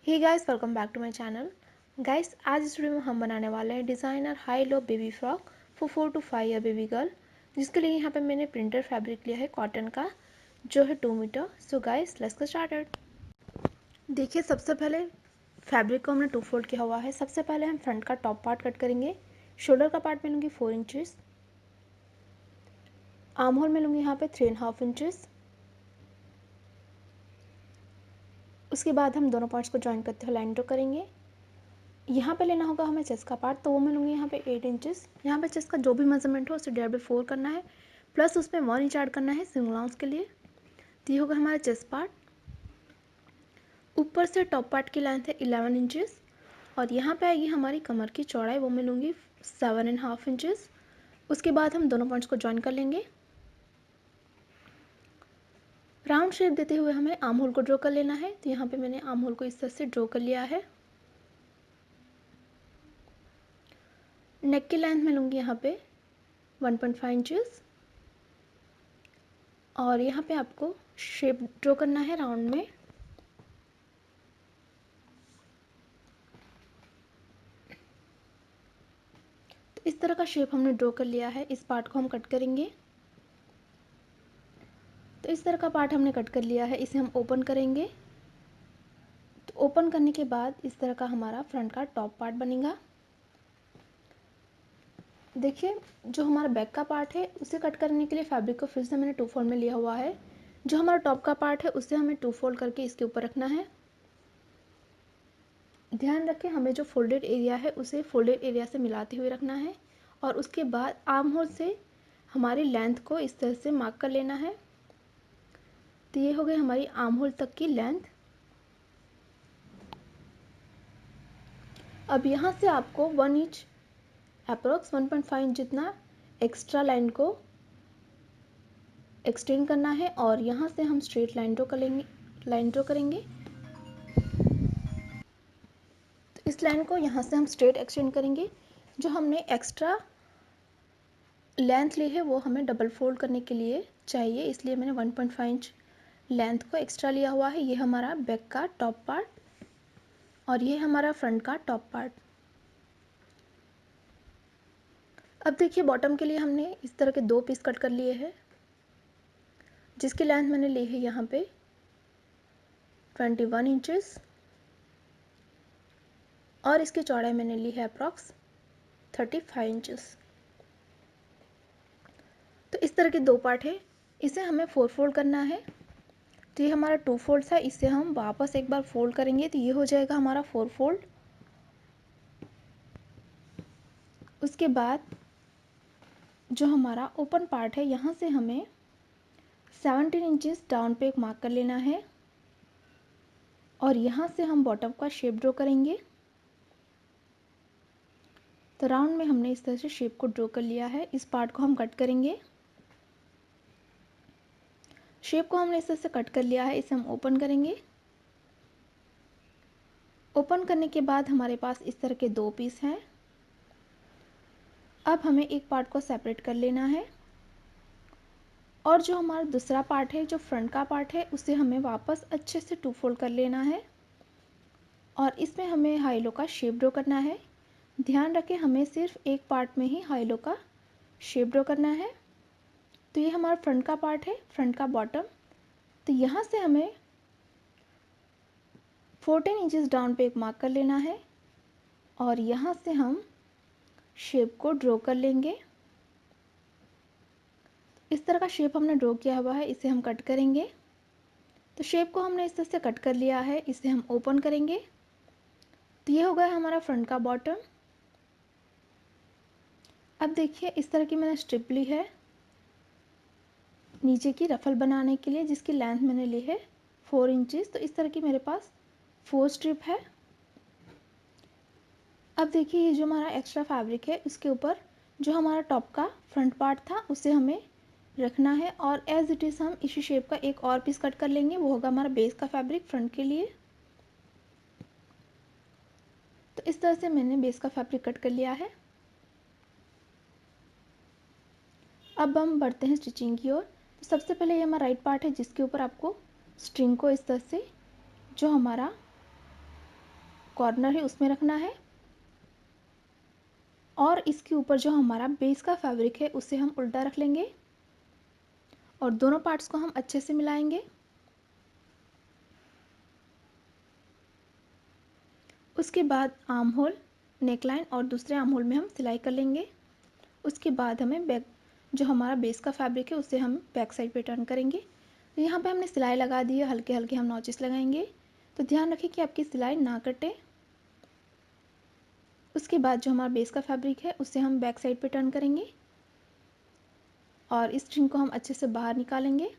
Hey guys, welcome back to my channel. Guys, आज इस video में हम बनाने वाले हैं designer high low baby frock for 4 to 5 year baby girl, जिसके लिए यहाँ पे मैंने प्रिंटेड फैब्रिक लिया है कॉटन का, जो है 2 metre. So guys, let's get started. देखिए, सबसे पहले फैब्रिक को हमने 2 फोल्ड किया हुआ है। सबसे पहले हम फ्रंट का टॉप पार्ट कट करेंगे। शोल्डर का पार्ट में लूँगी 4 इंचज़, आर्म होल में लूँगी यहाँ पे 3.5 इंचज़। उसके बाद हम दोनों पार्ट्स को जॉइन करते हुए लाइन ड्रॉ करेंगे। यहाँ पे लेना होगा हमें चेस्ट का पार्ट, तो वो मैं लूँगी यहाँ पे 8 इंचज़। यहाँ पे चेस्ट का जो भी मेजरमेंट हो उसे 1.5/4 करना है, प्लस उसमें 1 इंच ऐड करना है सिंगल आर्म्स के लिए। तो ये होगा हमारा चेस्ट पार्ट। ऊपर से टॉप पार्ट की लेंथ है 11 इंचज़, और यहाँ पे आएगी हमारी कमर की चौड़ाई, वो मैं लूँगी 7.5 इंचज़। उसके बाद हम दोनों पॉइंट्स को जॉइन कर लेंगे। राउंड शेप देते हुए हमें आर्म होल को ड्रॉ कर लेना है। तो यहाँ पे मैंने आर्म होल को इस तरह से ड्रॉ कर लिया है। नेक की लेंथ में लूँगी यहाँ पे 1.5 इंचज़, और यहाँ पे आपको शेप ड्रॉ करना है राउंड में। तो इस तरह का शेप हमने ड्रॉ कर लिया है। इस पार्ट को हम कट करेंगे। तो इस तरह का पार्ट हमने कट कर लिया है, इसे हम ओपन करेंगे। तो ओपन करने के बाद इस तरह का हमारा फ्रंट का टॉप पार्ट बनेगा। देखिए, जो हमारा बैक का पार्ट है उसे कट करने के लिए फैब्रिक को फिर से मैंने 2 फोल्ड में लिया हुआ है। जो हमारा टॉप का पार्ट है उसे हमें 2 फोल्ड करके इसके ऊपर रखना है। ध्यान रखें, हमें जो फोल्डेड एरिया है उसे फोल्डेड एरिया से मिलाते हुए रखना है, और उसके बाद आर्म होल से हमारी लेंथ को इस तरह से मार्क कर लेना है। तो ये हो गई हमारी आर्म होल तक की लेंथ। अब यहाँ से आपको 1 इंच अप्रोक्स 1.5 इंच जितना एक्स्ट्रा लाइन को एक्सटेंड करना है, और यहाँ से हम स्ट्रेट लाइन ड्रॉ करेंगे। तो इस लाइन को यहाँ से हम स्ट्रेट एक्सटेंड करेंगे। जो हमने एक्स्ट्रा लेंथ ली है वो हमें डबल फोल्ड करने के लिए चाहिए, इसलिए मैंने 1.5 इंच लेंथ को एक्स्ट्रा लिया हुआ है। ये हमारा बैक का टॉप पार्ट, और ये हमारा फ्रंट का टॉप पार्ट। अब देखिए, बॉटम के लिए हमने इस तरह के 2 पीस कट कर लिए हैं, जिसकी लेंथ मैंने ली है यहाँ पे 21 इंचज़, और इसकी चौड़ाई मैंने ली है अप्रॉक्स 35 इंचज़। तो इस तरह के 2 पार्ट है, इसे हमें 4 फोल्ड करना है। तो ये हमारा 2 फोल्ड है, इसे हम वापस एक बार फोल्ड करेंगे, तो ये हो जाएगा हमारा 4 फोल्ड। उसके बाद जो हमारा ओपन पार्ट है, यहाँ से हमें 17 इंचज़ डाउन पे एक मार्क कर लेना है, और यहाँ से हम बॉटम का शेप ड्रॉ करेंगे। तो राउंड में हमने इस तरह से शेप को ड्रॉ कर लिया है। इस पार्ट को हम कट करेंगे। शेप को हमने इस तरह से कट कर लिया है, इसे हम ओपन करेंगे। ओपन करने के बाद हमारे पास इस तरह के 2 पीस हैं। अब हमें एक पार्ट को सेपरेट कर लेना है, और जो हमारा दूसरा पार्ट है, जो फ्रंट का पार्ट है, उसे हमें वापस अच्छे से 2 फोल्ड कर लेना है, और इसमें हमें हाई लो का शेप ड्रॉ करना है। ध्यान रखें, हमें सिर्फ एक पार्ट में ही हाई लो का शेप ड्रॉ करना है। तो ये हमारा फ्रंट का पार्ट है, फ्रंट का बॉटम। तो यहाँ से हमें 14 इंचज़ डाउन पे एक मार्क कर लेना है, और यहाँ से हम शेप को ड्रॉ कर लेंगे। इस तरह का शेप हमने ड्रॉ किया हुआ है, इसे हम कट करेंगे। तो शेप को हमने इस तरह से कट कर लिया है, इसे हम ओपन करेंगे। तो ये हो गया हमारा फ्रंट का बॉटम। अब देखिए, इस तरह की मैंने स्ट्रिप ली है नीचे की रफल बनाने के लिए, जिसकी लेंथ मैंने ली है 4 इंचज़। तो इस तरह की मेरे पास 4 स्ट्रिप है। अब देखिए, ये जो हमारा एक्स्ट्रा फैब्रिक है, इसके ऊपर जो हमारा टॉप का फ्रंट पार्ट था उसे हमें रखना है, और एज इट इज़ हम इसी शेप का एक और पीस कट कर लेंगे। वो होगा हमारा बेस का फैब्रिक फ्रंट के लिए। तो इस तरह से मैंने बेस का फैब्रिक कट कर लिया है। अब हम बढ़ते हैं स्टिचिंग की ओर। तो सबसे पहले ये हमारा राइट पार्ट है, जिसके ऊपर आपको स्ट्रिंग को इस तरह से जो हमारा कॉर्नर है उसमें रखना है और इसके ऊपर जो हमारा बेस का फैब्रिक है उसे हम उल्टा रख लेंगे और दोनों पार्ट्स को हम अच्छे से मिलाएंगे। उसके बाद आर्म होल, नेकलाइन और दूसरे आर्म होल में हम सिलाई कर लेंगे। उसके बाद हमें बैक जो हमारा बेस का फैब्रिक है उसे हम बैक साइड पे टर्न करेंगे। तो यहाँ पे हमने सिलाई लगा दी है, हल्के हल्के हम नॉचेस लगाएंगे। तो ध्यान रखें कि आपकी सिलाई ना कटे। उसके बाद जो हमारा बेस का फैब्रिक है उसे हम बैक साइड पे टर्न करेंगे और इस स्ट्रिंग को हम अच्छे से बाहर निकालेंगे।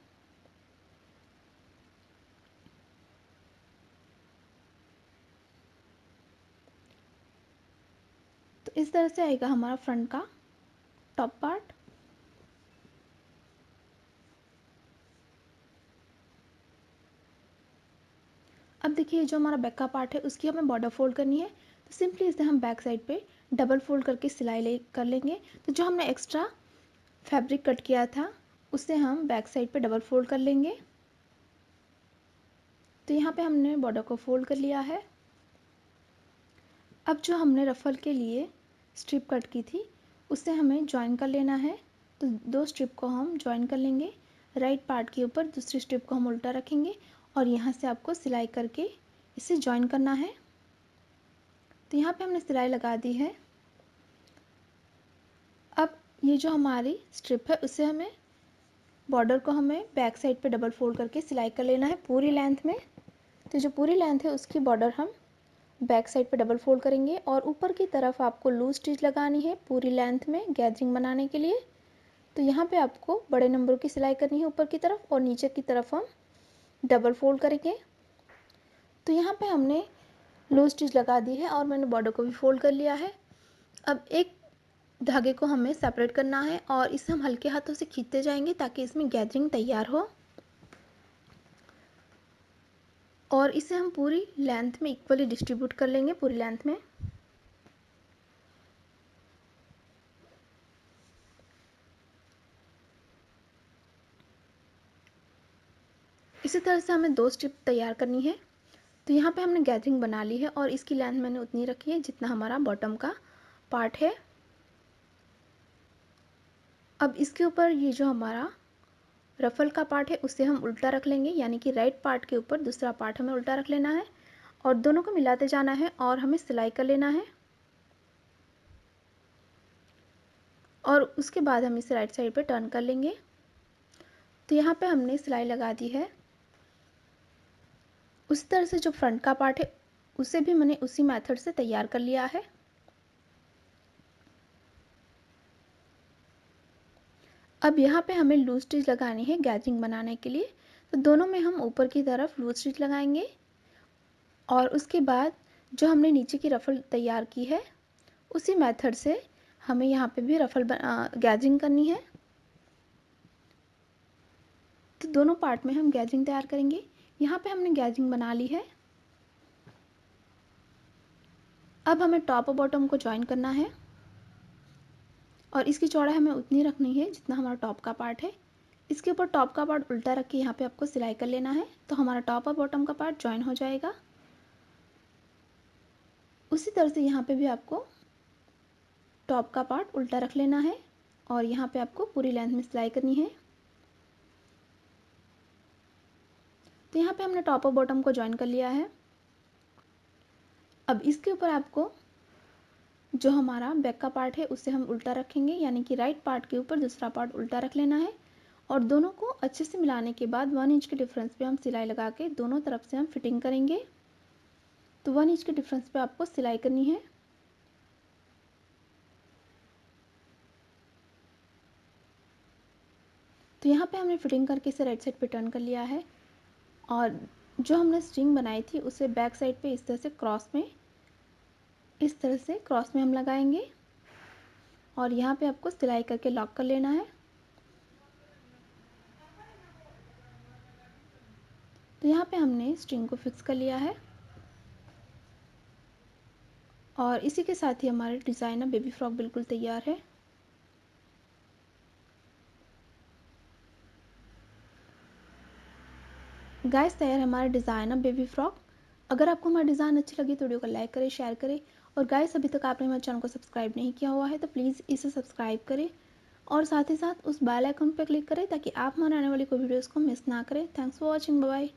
तो इस तरह से आएगा हमारा फ्रंट का टॉप पार्ट। अब देखिए जो हमारा बैक का पार्ट है उसकी हमें बॉर्डर फोल्ड करनी है। तो सिंपली इसे हम बैक साइड पे डबल फोल्ड करके सिलाई कर लेंगे। तो जो हमने एक्स्ट्रा फैब्रिक कट किया था उसे हम बैक साइड पे डबल फोल्ड कर लेंगे। तो यहाँ पे हमने बॉर्डर को फोल्ड कर लिया है। अब जो हमने रफल के लिए स्ट्रिप कट की थी उसे हमें ज्वाइन कर लेना है। तो दो स्ट्रिप को हम ज्वाइन कर लेंगे। राइट पार्ट के ऊपर दूसरी स्ट्रिप को हम उल्टा रखेंगे और यहाँ से आपको सिलाई करके इसे ज्वाइन करना है। तो यहाँ पे हमने सिलाई लगा दी है। अब ये जो हमारी स्ट्रिप है उसे हमें बॉर्डर को हमें बैक साइड पे डबल फोल्ड करके सिलाई कर लेना है पूरी लेंथ में। तो जो पूरी लेंथ है उसकी बॉर्डर हम बैक साइड पे डबल फोल्ड करेंगे और ऊपर की तरफ आपको लूज स्टिच लगानी है पूरी लेंथ में गैदरिंग बनाने के लिए। तो यहाँ पे आपको बड़े नंबर की सिलाई करनी है ऊपर की तरफ और नीचे की तरफ हम डबल फोल्ड करेंगे। तो यहाँ पे हमने लूज स्टिच लगा दी है और मैंने बॉर्डर को भी फोल्ड कर लिया है। अब एक धागे को हमें सेपरेट करना है और इसे हम हल्के हाथों से खींचते जाएंगे ताकि इसमें गैदरिंग तैयार हो और इसे हम पूरी लेंथ में इक्वली डिस्ट्रीब्यूट कर लेंगे पूरी लेंथ में। इसी तरह से हमें दो स्ट्रिप तैयार करनी है। तो यहाँ पे हमने गैदरिंग बना ली है और इसकी लेंथ मैंने उतनी रखी है जितना हमारा बॉटम का पार्ट है। अब इसके ऊपर ये जो हमारा रफल का पार्ट है उसे हम उल्टा रख लेंगे, यानी कि राइट पार्ट के ऊपर दूसरा पार्ट हमें उल्टा रख लेना है और दोनों को मिलाते जाना है और हमें सिलाई कर लेना है। और उसके बाद हम इसे राइट साइड पे टर्न कर लेंगे। तो यहाँ पे हमने सिलाई लगा दी है। उसी तरह से जो फ्रंट का पार्ट है उसे भी मैंने उसी मेथड से तैयार कर लिया है। अब यहाँ पे हमें लूज स्टिच लगानी है गैदरिंग बनाने के लिए। तो दोनों में हम ऊपर की तरफ लूज स्टिच लगाएंगे और उसके बाद जो हमने नीचे की रफल तैयार की है उसी मेथड से हमें यहाँ पे भी रफल गैदरिंग करनी है। तो दोनों पार्ट में हम गैदरिंग तैयार करेंगे। यहाँ पे हमने गैदरिंग बना ली है। अब हमें टॉप और बॉटम को ज्वाइन करना है और इसकी चौड़ाई हमें उतनी रखनी है जितना हमारा टॉप का पार्ट है। इसके ऊपर टॉप का पार्ट उल्टा रख के यहाँ पे आपको सिलाई कर लेना है तो हमारा टॉप और बॉटम का पार्ट ज्वाइन हो जाएगा। उसी तरह से यहाँ पे भी आपको टॉप का पार्ट उल्टा रख लेना है और यहाँ पे आपको पूरी लेंथ में सिलाई करनी है। तो यहाँ पे हमने टॉप और बॉटम को ज्वाइन कर लिया है। अब इसके ऊपर आपको जो हमारा बैक का पार्ट है उसे हम उल्टा रखेंगे, यानी कि राइट पार्ट के ऊपर दूसरा पार्ट उल्टा रख लेना है और दोनों को अच्छे से मिलाने के बाद 1 इंच के डिफरेंस पे हम सिलाई लगा के दोनों तरफ से हम फिटिंग करेंगे। तो 1 इंच के डिफरेंस पे आपको सिलाई करनी है। तो यहाँ पे हमने फिटिंग करके इसे राइट साइड पे टर्न कर लिया है और जो हमने स्ट्रिंग बनाई थी उसे बैक साइड पे इस तरह से क्रॉस में हम लगाएंगे और यहाँ पे आपको सिलाई करके लॉक कर लेना है। तो यहाँ पे हमने स्ट्रिंग को फिक्स कर लिया है और इसी के साथ ही हमारे डिज़ाइनर बेबी फ्रॉक बिल्कुल तैयार है। गाइस तैयार है हमारा डिज़ाइनर बेबी फ्रॉक। अगर आपको हमारा डिज़ाइन अच्छी लगी तो वीडियो को लाइक करें, शेयर करें। और गाइस, अभी तक आपने हमारे चैनल को सब्सक्राइब नहीं किया हुआ है तो प्लीज़ इसे सब्सक्राइब करें और साथ ही साथ उस बेल आइकन पर क्लिक करें ताकि आप हमारे आने वाली कोई वीडियोज़ को मिस ना करें। Thanks for watching, bye bye.